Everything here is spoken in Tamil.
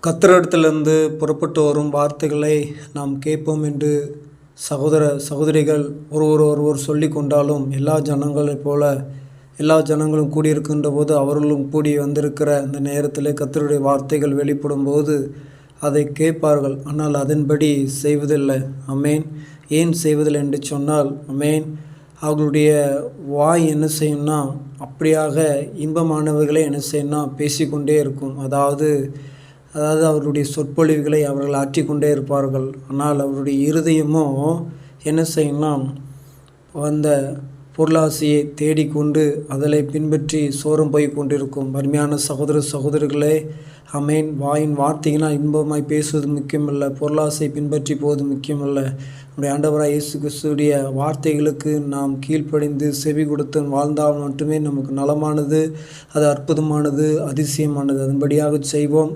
கர்த்தரிடத்திலிருந்து புறப்பட்டு வரும் வார்த்தைகளை நாம் கேட்போம் என்று சகோதர சகோதரிகள் ஒருவர் சொல்லி கொண்டாலும் எல்லா ஜனங்களும் கூடியிருக்கின்ற போது அவர்களும் கூடி வந்திருக்கிற அந்த நேரத்தில் கர்த்தருடைய வார்த்தைகள் வெளிப்படும் போது அதை கேட்பார்கள். ஆனால் அதன்படி செய்வதில்லை. அமேன். ஏன் செய்வதில்லை என்று சொன்னால், அமேன், அவர்களுடைய வாய் என்ன செய்யும்னா அப்படியாக இன்பமானவைகளை என்ன செய்யணும்னா பேசிக்கொண்டே இருக்கும். அதாவது அவருடைய சொற்பொழிவுகளை அவர்கள் ஆற்றிக்கொண்டே இருப்பார்கள். ஆனால் அவருடைய இருதயமோ என்ன செய்யும்னா அந்த பொருளாசையை தேடிக்கொண்டு அதில் பின்பற்றி சோரம் போய் கொண்டிருக்கும். அருமையான சகோதர சகோதரிகளே, அமேன், வாயின் வார்த்தையினால் இன்பமாய் பேசுவது முக்கியமல்ல, பொருளாசை பின்பற்றி போவது முக்கியமல்ல. நம்முடைய ஆண்டவராக இயேசு கிறிஸ்துவுடைய வார்த்தைகளுக்கு நாம் கீழ்ப்படிந்து செவி கொடுத்து வாழ்ந்தால் மட்டுமே நமக்கு நலமானது, அது அற்புதமானது, அதிசயமானது. அதன்படியாக செய்வோம்.